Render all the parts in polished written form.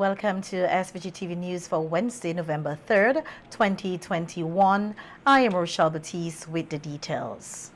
Welcome to SVG-TV News for Wednesday, November 3rd, 2021. I am Rochelle Batiste with the details.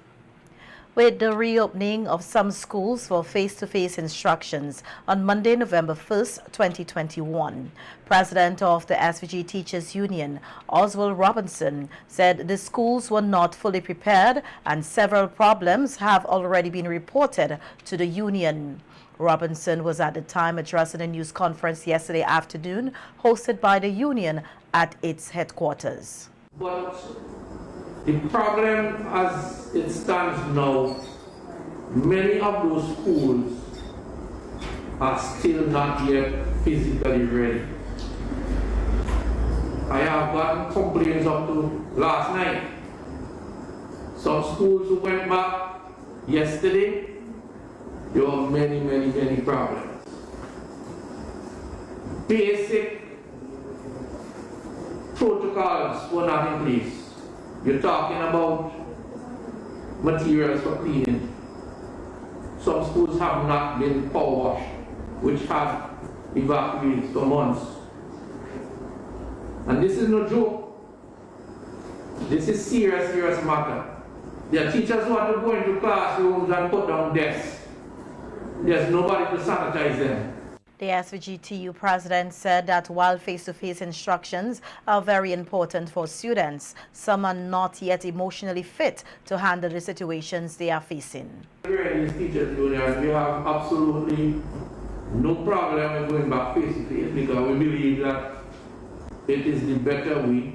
With the reopening of some schools for face-to-face instructions on Monday, November 1st, 2021, President of the SVG Teachers Union, Oswald Robinson, said the schools were not fully prepared and several problems have already been reported to the union. Robinson was at the time addressing a news conference yesterday afternoon hosted by the union at its headquarters. But the problem as it stands now, many of those schools are still not yet physically ready. I have gotten complaints up to last night. Some schools who went back yesterday, there were many problems. Basic protocols were not in place. You're talking about materials for cleaning. Some schools have not been power washed, which have evacuated for months. And this is no joke. This is serious matter. There are teachers who have to go into classrooms and put down desks. There's nobody to sanitize them. The SVG-TU president said that while face-to-face instructions are very important for students, some are not yet emotionally fit to handle the situations they are facing. Here in these teachers' union, we have absolutely no problem with going back face-to-face because we believe that it is the better way,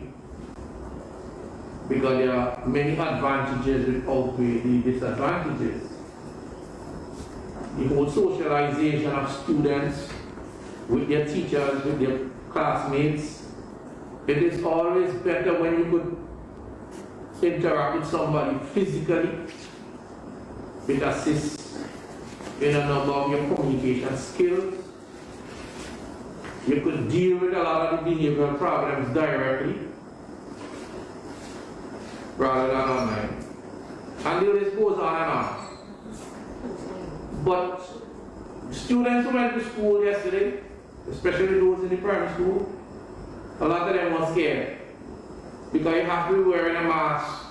because there are many advantages which outweigh the disadvantages. The whole socialization of students with their teachers, with their classmates, it is always better when you could interact with somebody physically. It assists in a number of your communication skills. You could deal with a lot of the behavioral problems directly rather than online. And the list goes on and on. But students who went to school yesterday, especially those in the primary school, a lot of them were scared because you have to be wearing a mask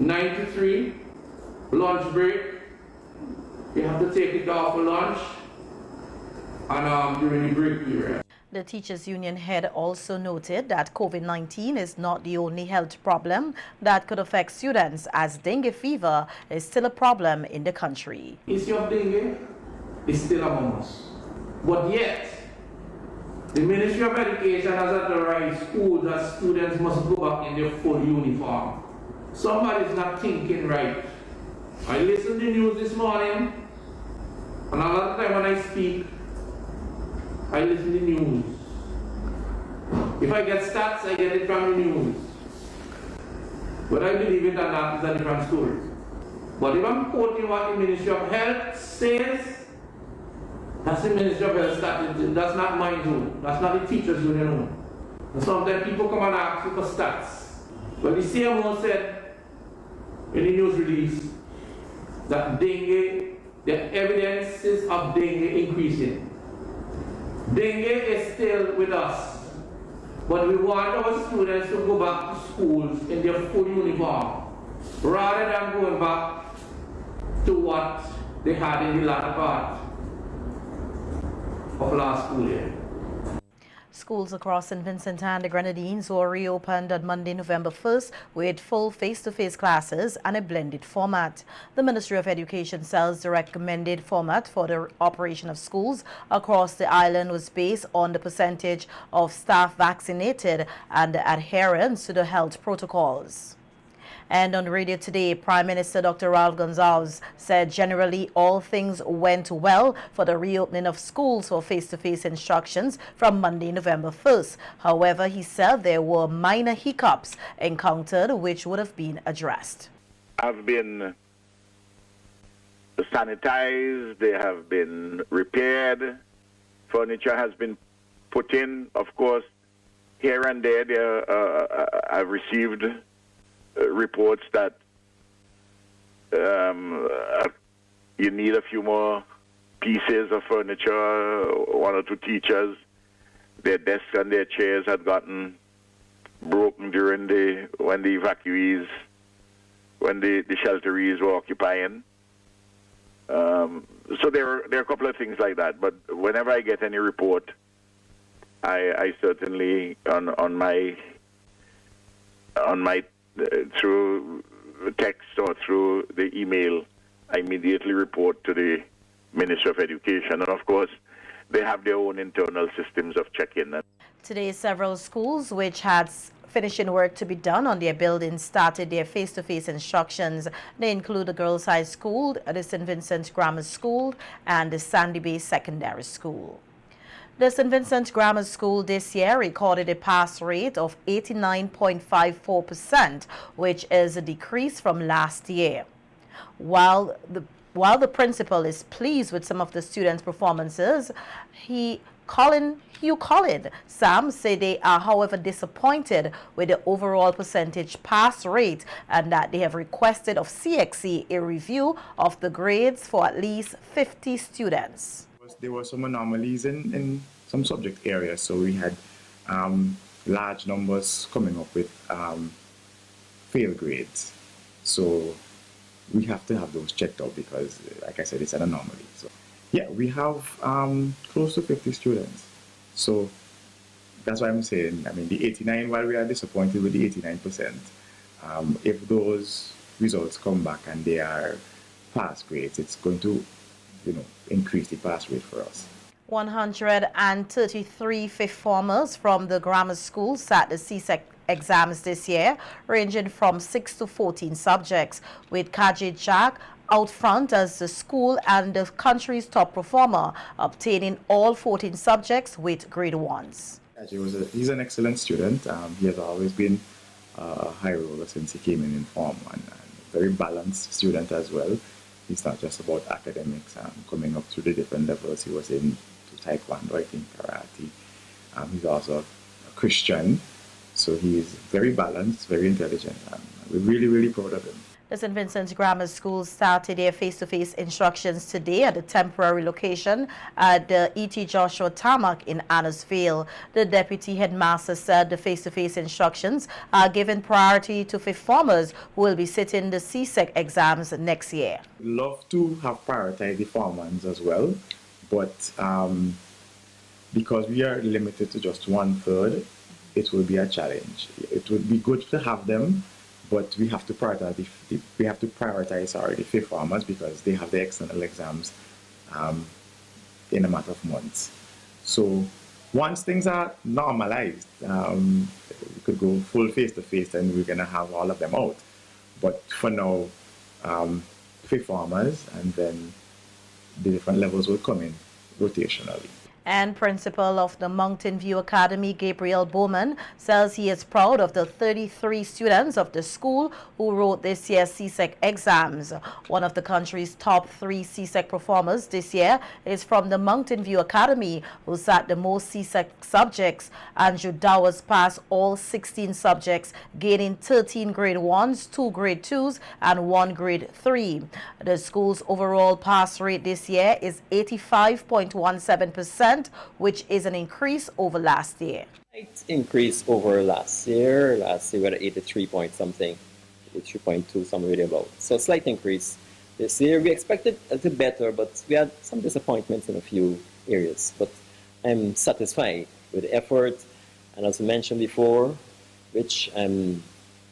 9 to 3, lunch break, you have to take it off for lunch, and during the break period. The teachers' union head also noted that COVID-19 is not the only health problem that could affect students, as dengue fever is still a problem in the country. Issue of dengue is still among us. But yet, the Ministry of Education has authorized schools that students must go back in their full uniform. Somebody's not thinking right. I listened to the news this morning, and a lot of time when I speak, I listen to the news. If I get stats, I get it from the news. But I believe it or not is a different story. But if I'm quoting what the Ministry of Health says, that's the Ministry of Health statistics. That's not my zone. That's not the teachers' union own. And sometimes people come and ask me for stats. But the CMO said in the news release that dengue, the evidences of dengue increasing. Dengue is still with us, but we want our students to go back to schools in their full uniform, rather than going back to what they had in the latter part of last school year. Schools across St. Vincent and the Grenadines were reopened on Monday, November 1st with full face-to-face classes and a blended format. The Ministry of Education says the recommended format for the operation of schools across the island was based on the percentage of staff vaccinated and the adherence to the health protocols. And on radio today, Prime Minister Dr. Raul Gonzalez said generally all things went well for the reopening of schools for face-to-face instructions from Monday, November 1st. However, he said there were minor hiccups encountered which would have been addressed. Have been sanitized, they have been repaired, furniture has been put in. Of course, here and there, I've received reports that you need a few more pieces of furniture, one or two teachers their desks and their chairs had gotten broken during when the shelterees were occupying. So there are a couple of things like that. But whenever I get any report, I certainly on my through text or through the email, I immediately report to the Ministry of Education, and of course, they have their own internal systems of check-in. Today, several schools which had finishing work to be done on their buildings started their face-to-face instructions. They include the Girls High School, the St. Vincent Grammar School, and the Sandy Bay Secondary School. The St. Vincent Grammar School this year recorded a pass rate of 89.54%, which is a decrease from last year. While the principal is pleased with some of the students' performances, Hugh Collin, Sam said they are, however, disappointed with the overall percentage pass rate and that they have requested of CSEC a review of the grades for at least 50 students. There were some anomalies in some subject areas, so we had large numbers coming up with fail grades. So we have to have those checked out because, like I said, it's an anomaly. So yeah, we have close to 50 students. So that's why I'm saying, I mean, the 89, while we are disappointed with the 89%, if those results come back and they are pass grades, it's going to, increase the pass rate for us. 133 fifth formers from the grammar school sat the CSEC exams this year, ranging from 6 to 14 subjects, with Kajit Jack out front as the school and the country's top performer, obtaining all 14 subjects with grade 1s. He's an excellent student. He has always been a high roller since he came in Form 1. And a very balanced student as well. It's not just about academics, coming up through the different levels. He was into Taekwondo, I think, karate. He's also a Christian, so he is very balanced, very intelligent. We're really, really proud of him. The St. Vincent Grammar School started their face-to-face instructions today at the temporary location at the E.T. Joshua Tarmac in Annisville. The deputy headmaster said the face-to-face instructions are given priority to fifth formers who will be sitting the CSEC exams next year. We'd love to have prioritized the Form 1s as well, but because we are limited to just 1/3, it will be a challenge. It would be good to have them, but we have to prioritize the fifth formers because they have the external exams in a matter of months. So once things are normalized, we could go full face-to-face and we're going to have all of them out. But for now, fifth formers, and then the different levels will come in rotationally. And principal of the Mountain View Academy, Gabriel Bowman, says he is proud of the 33 students of the school who wrote this year's CSEC exams. One of the country's top 3 CSEC performers this year is from the Mountain View Academy, who sat the most CSEC subjects. Andrew Dowers passed all 16 subjects, gaining 13 grade 1s, 2 grade 2s, and 1 grade 3. The school's overall pass rate this year is 85.17%. Which is an increase over last year. Slight increase over last year. Last year we had 83 point something, 83.2, somewhere about. So slight increase this year. We expected a little better, but we had some disappointments in a few areas. But I'm satisfied with the effort, and as I mentioned before, which a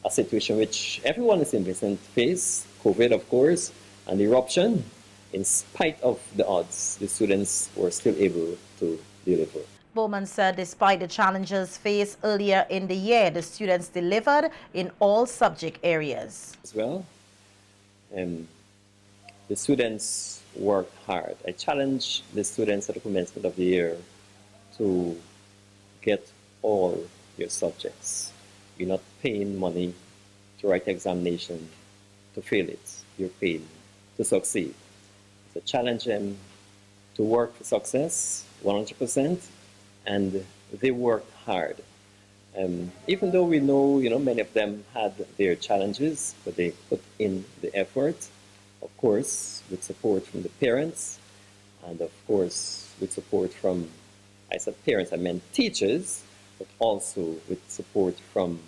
situation which everyone is in Vincent face, COVID of course, and the eruption. In spite of the odds, the students were still able to deliver. Bowman said despite the challenges faced earlier in the year, the students delivered in all subject areas. As well, the students worked hard. I challenge the students at the commencement of the year to get all your subjects. You're not paying money to write the examination to fail it. You're paying to succeed. So challenge them to work for success 100%, and they worked hard. Even though we know, many of them had their challenges, but they put in the effort, of course, with support from the parents, and of course, with support from I said parents, I meant teachers, but also with support from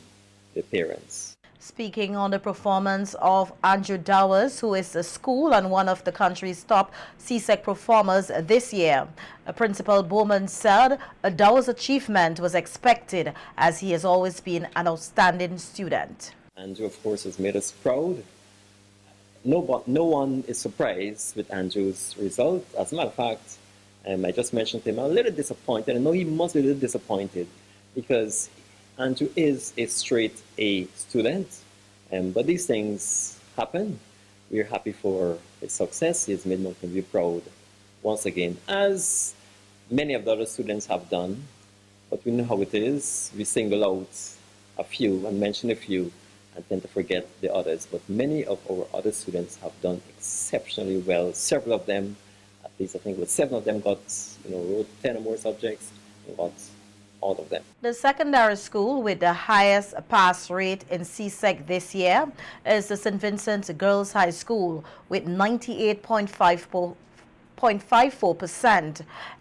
the parents. Speaking on the performance of Andrew Dowers, who is the school and one of the country's top CSEC performers this year, Principal Bowman said Dowers' achievement was expected as he has always been an outstanding student. Andrew, of course, has made us proud. No one is surprised with Andrew's result. As a matter of fact, I just mentioned to him, I'm a little disappointed. I know he must be a little disappointed because Andrew is a straight A student, but these things happen. We're happy for his success. He's made me be proud once again, as many of the other students have done. But we know how it is. We single out a few and mention a few and tend to forget the others. But many of our other students have done exceptionally well. Several of them, at least I think it was 7 of them got, wrote 10 or more subjects and got all of them. The secondary school with the highest pass rate in CSEC this year is the St. Vincent Girls High School with 98.54%.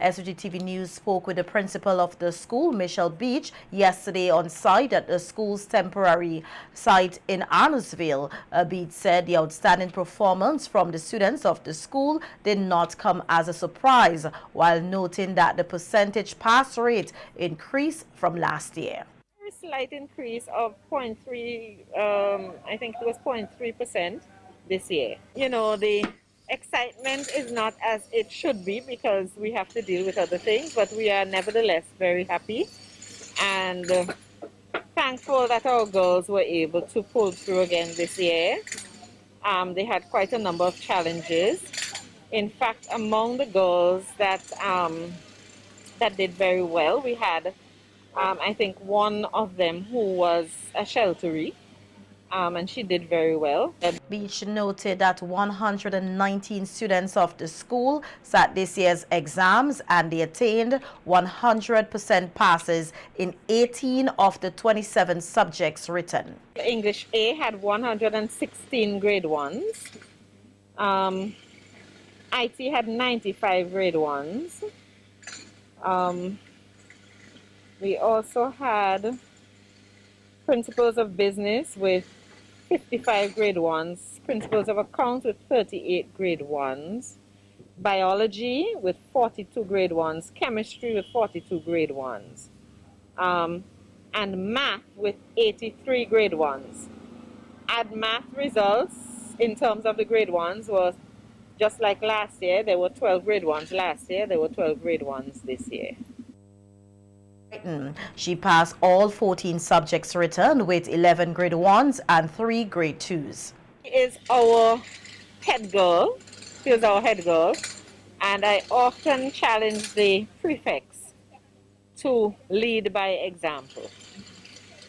SVG-TV News spoke with the principal of the school, Michelle Beach, yesterday on site at the school's temporary site in Arnoldville. Beach said the outstanding performance from the students of the school did not come as a surprise, while noting that the percentage pass rate increased from last year. A slight increase of 0.3, I think it was 0.3% this year. The excitement is not as it should be because we have to deal with other things, but we are nevertheless very happy and thankful that our girls were able to pull through again this year. They had quite a number of challenges. In fact, among the girls that did very well, we had I think one of them who was a shelteree. And she did very well. Beach noted that 119 students of the school sat this year's exams and they attained 100% passes in 18 of the 27 subjects written. English A had 116 grade 1s. IT had 95 grade 1s. We also had principles of business with 55 grade 1s, principles of accounts with 38 grade 1s, biology with 42 grade 1s, chemistry with 42 grade 1s, and math with 83 grade 1s. Add math results in terms of the grade 1s was just like last year. There were 12 grade 1s last year, there were 12 grade 1s this year. She passed all 14 subjects written with 11 grade 1s and 3 grade 2s. She is our head girl. She is our head girl. And I often challenge the prefects to lead by example.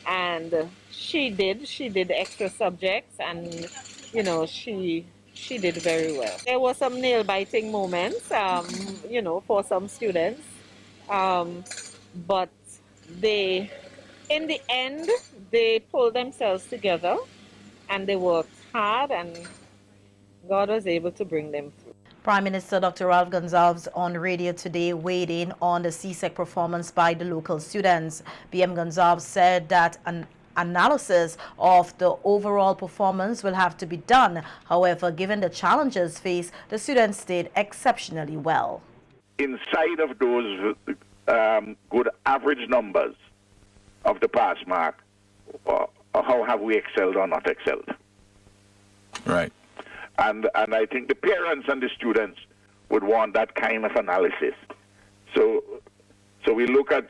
And she did extra subjects and, she did very well. There were some nail-biting moments, for some students. But in the end, they pulled themselves together and they worked hard and God was able to bring them through. Prime Minister Dr. Ralph Gonsalves on radio today weighed in on the CSEC performance by the local students. PM Gonsalves said that an analysis of the overall performance will have to be done. However, given the challenges faced, the students did exceptionally well. Inside of those good average numbers of the pass mark, how have we excelled or not excelled? Right. And I think the parents and the students would want that kind of analysis. So we look at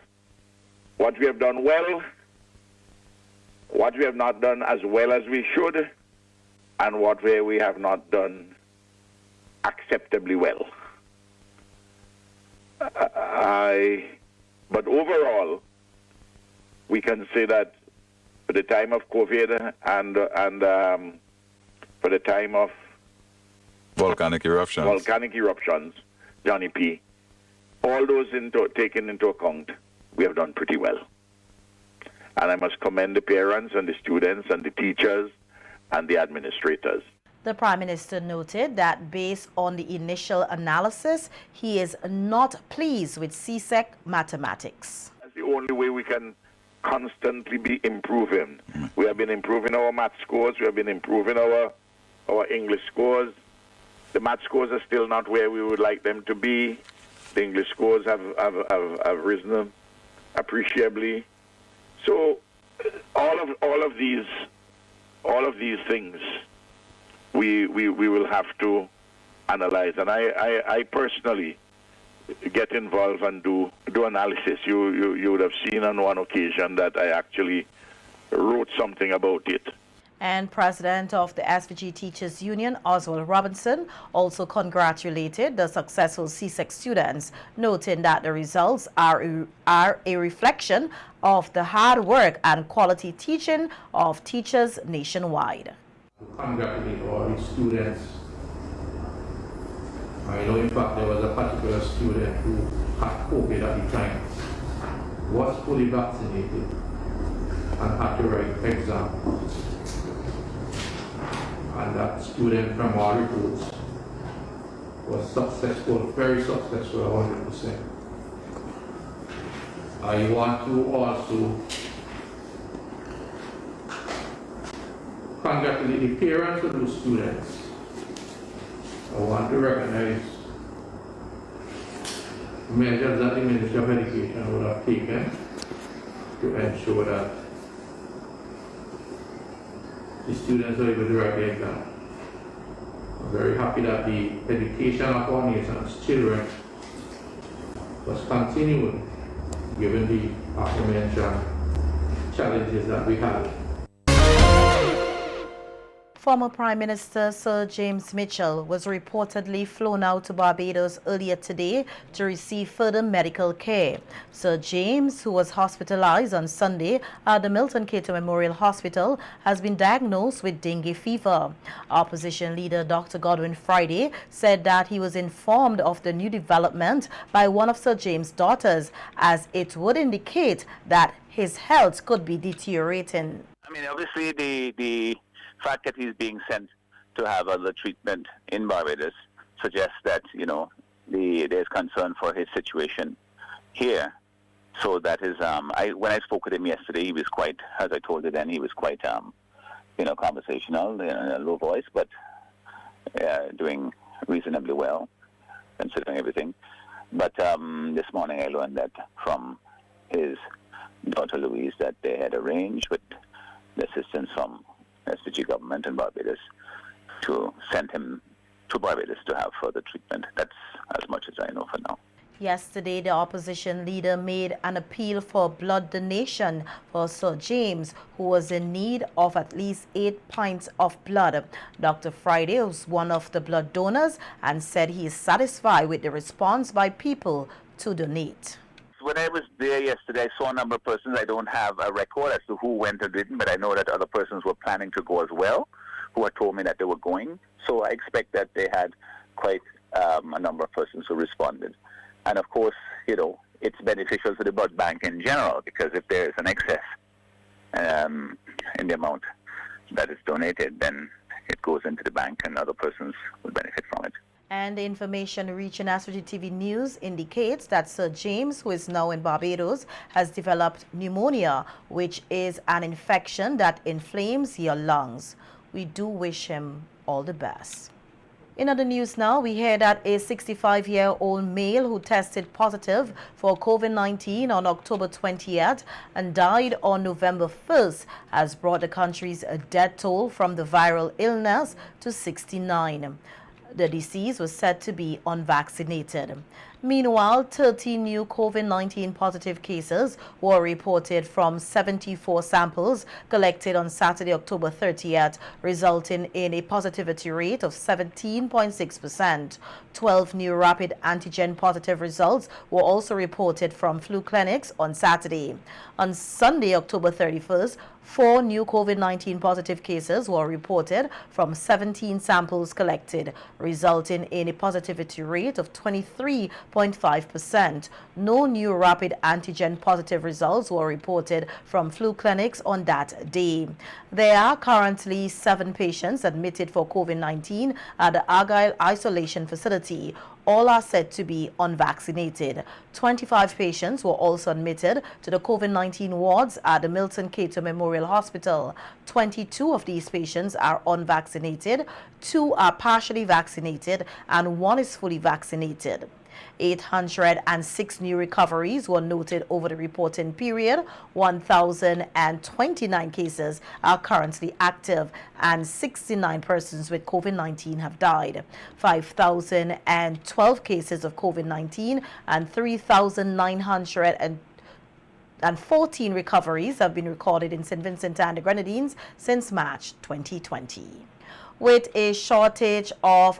what we have done well, what we have not done as well as we should, and what we have not done acceptably well. But overall, we can say that for the time of COVID and for the time of volcanic eruptions, Johnny P., all those taken into account, we have done pretty well. And I must commend the parents and the students and the teachers and the administrators. The Prime Minister noted that based on the initial analysis, he is not pleased with CSEC mathematics. That's the only way we can constantly be improving. We have been improving our math scores, we have been improving our English scores. The math scores are still not where we would like them to be. The English scores have risen appreciably. So all of these things we will have to analyze, and I personally get involved and do analysis. You would have seen on one occasion that I actually wrote something about it. And President of the SVG Teachers Union, Oswald Robinson, also congratulated the successful CSEC students, noting that the results are a reflection of the hard work and quality teaching of teachers nationwide. Congratulate all the students. I know, in fact, there was a particular student who had COVID at the time, was fully vaccinated, and had to write exams. And that student, from our reports, was successful, very successful, 100%. I want to also congratulate the parents of those students. I want to recognize measures that the Ministry of Education would have taken to ensure that the students are able to write the exam. I'm very happy that the education of our nation's children was continued given the aforementioned challenges that we had. Former Prime Minister Sir James Mitchell was reportedly flown out to Barbados earlier today to receive further medical care. Sir James, who was hospitalized on Sunday at the Milton Cato Memorial Hospital, has been diagnosed with dengue fever. Opposition leader Dr. Godwin Friday said that he was informed of the new development by one of Sir James' daughters, as it would indicate that his health could be deteriorating. I mean, obviously the fact that he's being sent to have other treatment in Barbados suggests that, you know, there's concern for his situation here. So that is, when I spoke with him yesterday, he was quite, as I told you then, he was quite, conversational, in a low voice, but doing reasonably well, considering everything. But this morning I learned that from his daughter Louise that they had arranged with the assistance from SVG government in Barbados to send him to Barbados to have further treatment. That's as much as I know for now. Yesterday, the opposition leader made an appeal for blood donation for Sir James, who was in need of at least 8 pints of blood. Dr. Friday was one of the blood donors and said he is satisfied with the response by people to donate. When I was there yesterday, I saw a number of persons. I don't have a record as to who went or didn't, but I know that other persons were planning to go as well, who had told me that they were going. So I expect that they had quite a number of persons who responded. And of course, you know, it's beneficial to the blood bank in general, because if there is an excess in the amount that is donated, then it goes into the bank and other persons will benefit from it. And the information reaching SVG-TV News indicates that Sir James, who is now in Barbados, has developed pneumonia, which is an infection that inflames your lungs. We do wish him all the best. In other news now, we hear that a 65-year-old male who tested positive for COVID-19 on October 20th and died on November 1st has brought the country's death toll from the viral illness to 69. The deceased was said to be unvaccinated. Meanwhile, 13 new COVID-19 positive cases were reported from 74 samples collected on Saturday, October 30th, resulting in a positivity rate of 17.6%. 12 new rapid antigen positive results were also reported from flu clinics on Saturday. On Sunday, October 31st, 4 new COVID-19 positive cases were reported from 17 samples collected, resulting in a positivity rate of 23.5%. No new rapid antigen positive results were reported from flu clinics on that day. There are currently 7 patients admitted for COVID-19 at the Argyle Isolation Facility. All are said to be unvaccinated. 25 patients were also admitted to the COVID-19 wards at the Milton Cato Memorial Hospital. 22 of these patients are unvaccinated, 2 are partially vaccinated, and 1 is fully vaccinated. 806 new recoveries were noted over the reporting period. 1,029 cases are currently active, and 69 persons with COVID-19 have died. 5,012 cases of COVID-19 and 3,914 recoveries have been recorded in St. Vincent and the Grenadines since March 2020. With a shortage of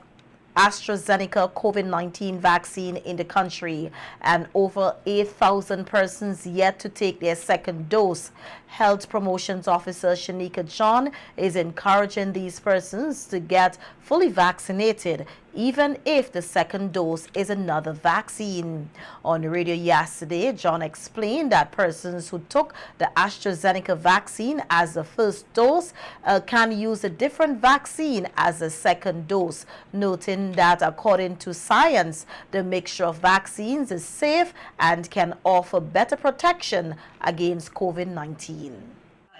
AstraZeneca COVID-19 vaccine in the country and over 8,000 persons yet to take their second dose, Health Promotions Officer Shanika John is encouraging these persons to get fully vaccinated, even if the second dose is another vaccine. On the radio yesterday, John explained that persons who took the AstraZeneca vaccine as the first dose can use a different vaccine as a second dose, noting that according to science, the mixture of vaccines is safe and can offer better protection against COVID-19.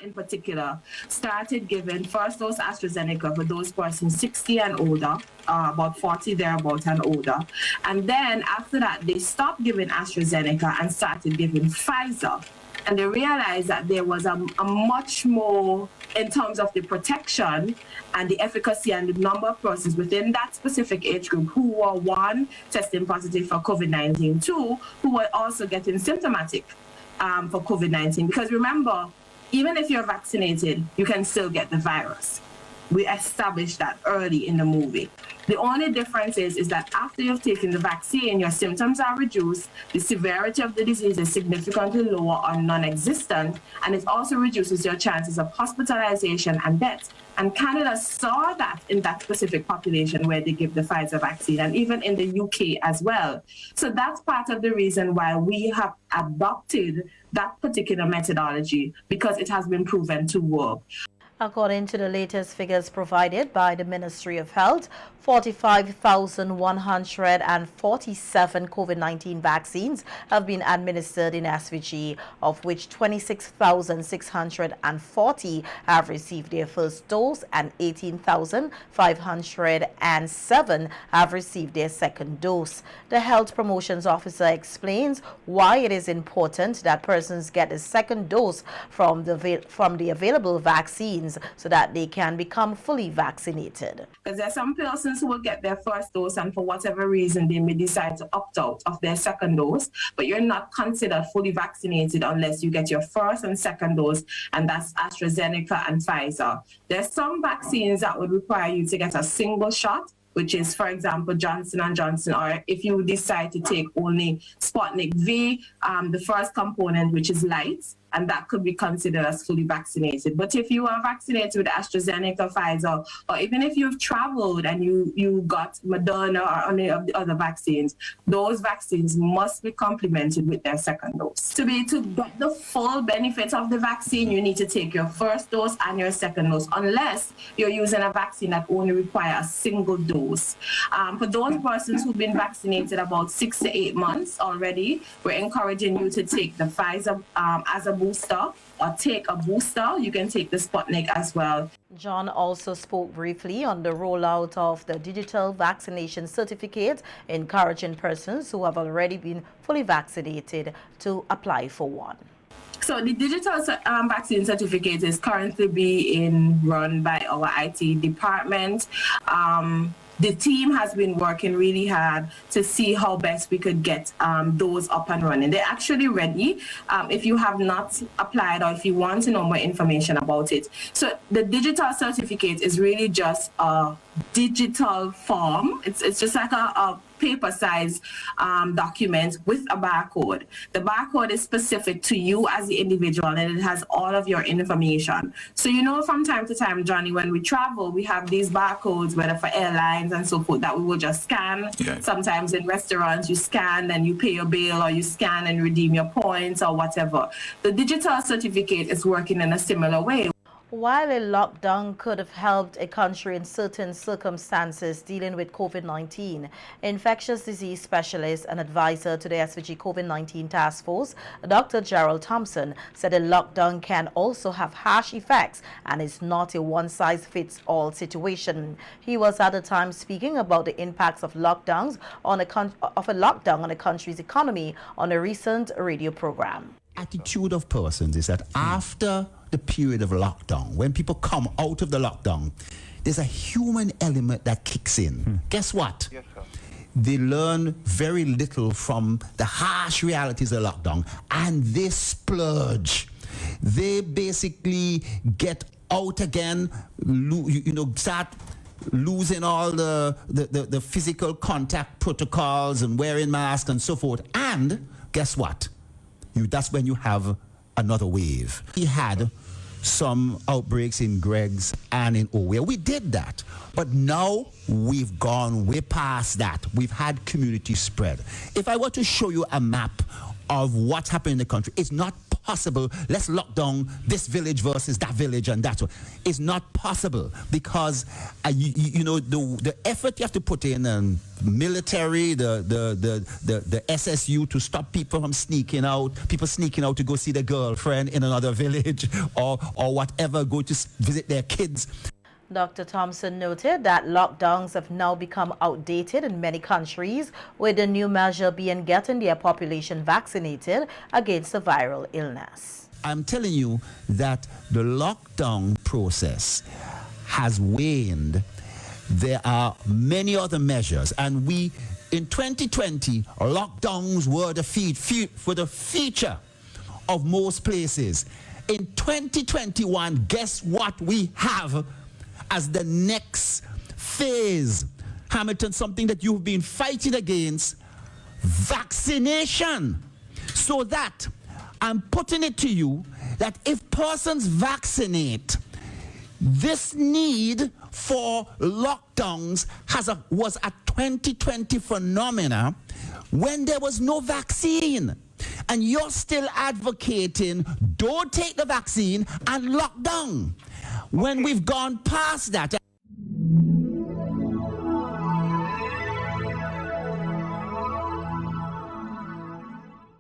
In particular, started giving first dose AstraZeneca for those persons 60 and older, about 40 thereabout and older. And then after that, they stopped giving AstraZeneca and started giving Pfizer. And they realized that there was a much more, in terms of the protection and the efficacy and the number of persons within that specific age group who were, 1, testing positive for COVID-19, 2, who were also getting symptomatic for COVID-19. Because remember, even if you're vaccinated, you can still get the virus. We established that early in the movie. The only difference is that after you've taken the vaccine, your symptoms are reduced, the severity of the disease is significantly lower or non-existent, and it also reduces your chances of hospitalization and death. And Canada saw that in that specific population where they give the Pfizer vaccine, and even in the UK as well. So that's part of the reason why we have adopted that particular methodology, because it has been proven to work. According to the latest figures provided by the Ministry of Health, 45,147 COVID-19 vaccines have been administered in SVG, of which 26,640 have received their first dose and 18,507 have received their second dose. The Health Promotions Officer explains why it is important that persons get a second dose from the available vaccines so that they can become fully vaccinated. Because there are some persons who will get their first dose and for whatever reason they may decide to opt out of their second dose, but you're not considered fully vaccinated unless you get your first and second dose, and that's AstraZeneca and Pfizer. There's some vaccines that would require you to get a single shot, which is, for example, Johnson & Johnson, or if you decide to take only Sputnik V, the first component, which is light, and that could be considered as fully vaccinated. But if you are vaccinated with AstraZeneca, Pfizer, or even if you've traveled and you got Moderna or any of the other vaccines, those vaccines must be complemented with their second dose. To get the full benefit of the vaccine, you need to take your first dose and your second dose, unless you're using a vaccine that only requires a single dose. For those persons who've been vaccinated about 6 to 8 months already, we're encouraging you to take the Pfizer as a booster, or take a booster. You can take the Sputnik as well. John also spoke briefly on the rollout of the digital vaccination certificate, encouraging persons who have already been fully vaccinated to apply for one. So the digital vaccine certificate is currently being run by our IT department. The team has been working really hard to see how best we could get those up and running. They're actually ready if you have not applied or if you want to know more information about it. So the digital certificate is really just a digital form. It's just like a paper-sized document with a barcode. The barcode is specific to you as the individual, and it has all of your information. So you know, from time to time, Johnny, when we travel, we have these barcodes, whether for airlines and so forth, that we will just scan. Yeah. Sometimes in restaurants, you scan and you pay your bill, or you scan and redeem your points or whatever. The digital certificate is working in a similar way. While a lockdown could have helped a country in certain circumstances dealing with COVID-19, infectious disease specialist and advisor to the SVG COVID-19 task force, Dr. Gerald Thompson, said a lockdown can also have harsh effects and is not a one-size-fits-all situation. He was at the time speaking about the impacts of lockdowns on a lockdown on a country's economy on a recent radio program. Attitude of persons is that after the period of lockdown, when people come out of the lockdown, there's a human element that kicks in. Guess what? Yes, sir. They learn very little from the harsh realities of lockdown, and they splurge. They basically get out again, start losing all the physical contact protocols and wearing masks and so forth. And guess what? That's when you have another wave. We had some outbreaks in Greg's and in Owea. We did that. But now we've gone way past that. We've had community spread. If I were to show you a map of what's happening in the country, it's not possible. Let's lock down this village versus that village and that one. It's not possible because the effort you have to put in, and military, the SSU to stop people from sneaking out to go see their girlfriend in another village or whatever, go to visit their kids. Dr. Thompson noted that lockdowns have now become outdated in many countries, with the new measure being getting their population vaccinated against the viral illness. I'm telling you that the lockdown process has waned. There are many other measures, and in 2020, lockdowns were the feature of most places. In 2021, guess what we have as the next phase? Hamilton, something that you've been fighting against, vaccination. So that I'm putting it to you that if persons vaccinate, this need for lockdowns was a 2020 phenomena when there was no vaccine. And you're still advocating, don't take the vaccine and lock down. When we've gone past that.